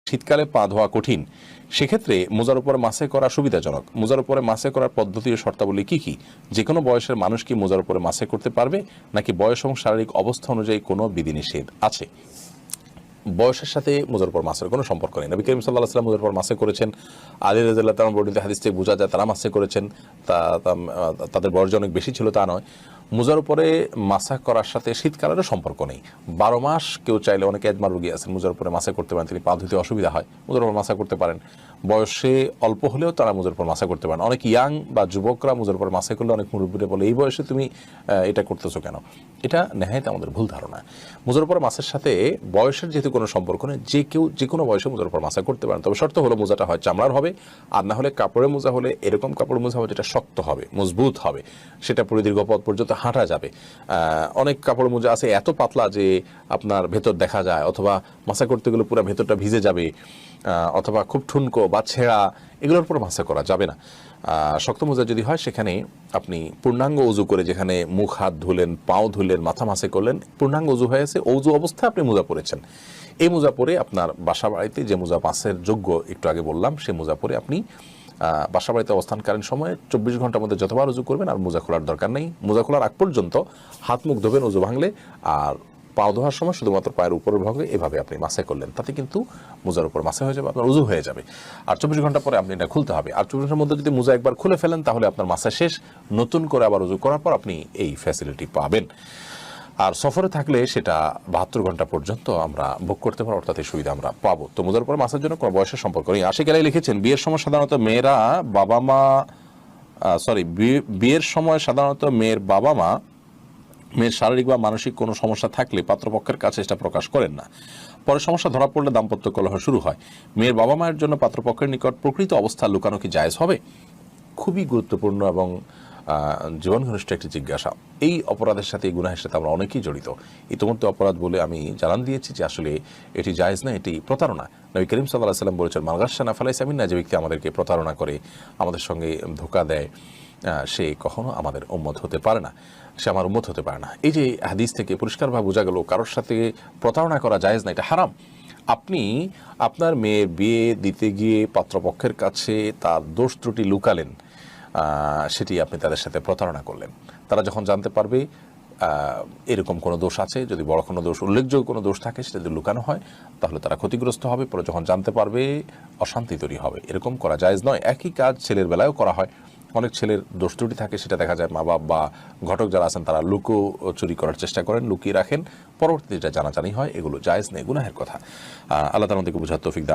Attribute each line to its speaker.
Speaker 1: শীতকালে পা ধোয়া কঠিন, সেক্ষেত্রে মোজার উপরে মাসে করা সুবিধাজনক। মোজার উপরে মাসে করার পদ্ধতি ও শর্তাবলী কি কি? যে কোনো বয়সের মানুষ কি মোজার উপরে মাসে করতে পারবে, নাকি বয়স এবং শারীরিক অবস্থা অনুযায়ী কোনো বিধিনিষেধ আছে? বয়সের সাথে মোজার উপর মাসের কোনো সম্পর্ক নেই। নবী করিম সাল্লাল্লাহু আলাইহি ওয়াসাল্লাম মোজার উপর মাসে করেছেন। আলী রাদিয়াল্লাহু তাআলা বর্ণিত হাদিস থেকে বোঝা যায় তারা মাসে করেছেন। তাদের বয়স অনেক বেশি ছিল তা নয়। মোজার উপরে মাসা করার সাথে শীতকালেরও সম্পর্ক নেই। 12 মাস কেউ চাইলে, অনেকে এজমা রোগী আছেন, মোজার উপরে মাসা করতে পারেন, তিনি পা ধুতে অসুবিধা হয়, মোজার উপর মাসা করতে পারেন। বয়সে অল্প হলেও তারা মোজার উপর মাসা করতে পারেন। অনেক ইয়াং বা যুবকরা মোজার উপর মাসা করলে অনেক মুরব্বীরা বলে, এই বয়সে তুমি এটা করতেছো কেন? এটা নেহায়েত আমাদের ভুল ধারণা। মোজার উপর মাসের সাথে বয়সের যেহেতু কোনো সম্পর্ক নেই, যে কেউ যে কোনো বয়সে মোজার উপর মাসা করতে পারেন। তবে শর্ত হলো মোজাটা হয় চামড়ার হবে, আর না হলে কাপড়ের মোজা হলে এরকম কাপড়ের মোজা হবে যেটা শক্ত হবে, মজবুত হবে, সেটা পুরো দীর্ঘ পথ পর্যন্ত হাঁটা যাবে। অনেক কাপড় মোজা আছে এত পাতলা যে আপনার ভেতর দেখা যায়, অথবা মাসা করতে গেলে পুরো ভেতরটা ভিজে যাবে, অথবা খুব ঠুনকো বা ছেঁড়া, এগুলোর উপর মাসা করা যাবে না। শক্ত মোজা যদি হয় সেখানে আপনি পূর্ণাঙ্গ উজু করে, যেখানে মুখ হাত ধুলেন, পাও ধুলেন, মাথা মাসে করলেন, পূর্ণাঙ্গ উজু হয়েছে, অজু অবস্থায় আপনি মোজা পরেছেন, এই মোজা পরে আপনার বাসা বাড়িতে যে মোজা মাসের যোগ্য একটু আগে বললাম, সেই মোজা পরে আপনি বাসা বাড়িতে অবস্থানকালীন সময়ে 24 ঘন্টার মধ্যে যতবার উজু করবেন, আর মোজা খোলার দরকার নেই। মোজা খোলার আগ পর্যন্ত হাত মুখ ধোবেন উজু ভাঙলে, আর পাও ধোয়ার সময় শুধুমাত্র পায়ের উপরের ভাগে এভাবে আপনি মাসে করলেন, তাতে কিন্তু মোজার উপর মাসে হয়ে যাবে, আপনার উজু হয়ে যাবে। আর 24 ঘন্টা পরে আপনি এটা খুলতে হবে। আর 24 ঘন্টার মধ্যে যদি মোজা একবার খুলে ফেলেন, তাহলে আপনার মাসা শেষ। নতুন করে আবার উজু করার পর আপনি এই ফ্যাসিলিটি পাবেন। আর সফরে থাকলে সেটা 72 ঘন্টা পর্যন্ত আমরা ভোগ করতে পারবো, অর্থাৎ এই সুবিধা আমরা পাবো। তো মোজার উপরে মাসের জন্য কোনো বয়সের সম্পর্ক নেই। আশিক আলী লিখেছেন, বিয়ের সময় সাধারণত মেয়ের বাবা মা মেয়ের শারীরিক বা মানসিক কোনো সমস্যা থাকলে পাত্রপক্ষের কাছে সেটা প্রকাশ করেন না। পরে সমস্যা ধরা পড়লে দাম্পত্য কলহ শুরু হয়। মেয়ের বাবা মায়ের জন্য পাত্রপক্ষের নিকট প্রকৃত অবস্থা লুকানো কি জায়েজ হবে? খুবই গুরুত্বপূর্ণ এবং জীবন ঘনিষ্ঠ একটি জিজ্ঞাসা। এই অপরাধের সাথে, এই গুনাহের সাথে আমরা অনেকেই জড়িত। ইতিমধ্যে অপরাধ বলে আমি জানান দিয়েছি যে আসলে এটি জায়েজ না, এটি প্রতারণা। নবী করিম সাল্লাল্লাহু আলাইহি ওয়াসাল্লাম বলেছেন, মান গাশশানা ফালাইসা মিন্না, যে ব্যক্তি আমাদেরকে প্রতারণা করে, আমাদের সঙ্গে ধোঁকা দেয়, সে কখনো আমাদের উম্মত হতে পারে না, সে আমার উম্মত হতে পারে না। এই যে হাদিস থেকে পরিষ্কারভাবে বোঝা গেল কারোর সাথে প্রতারণা করা জায়েজ না, এটা হারাম। আপনি আপনার মেয়ের বিয়ে দিতে গিয়ে পাত্রপক্ষের কাছে তার দোষ ত্রুটি লুকালেন, সেটি আপনি তাদের সাথে প্রতারণা করলেন। তারা যখন জানতে পারবে এরকম কোনো দোষ আছে, যদি বড় কোনো দোষ, উল্লেখযোগ্য কোনো দোষ থাকে, সেটা যদি লুকানো হয়, তাহলে তারা ক্ষতিগ্রস্ত হবে। পরে যখন জানতে পারবে, অশান্তি তৈরি হবে। এরকম করা জায়েজ নয়। একই কাজ ছেলের বেলায়ও করা হয়। অনেক ছেলের দোষ ত্রুটি থাকে, সেটা দেখা যায় মা বাবা বা ঘটক যারা আছেন তারা চুরি করার চেষ্টা করেন, লুকিয়ে রাখেন, পরবর্তীতে এটা জানাজানি হয়। এগুলো জায়েজ নেই, গুনাহের কথা। আল্লাহ তাআলা আমাদেরকে বুঝার তৌফিক দান।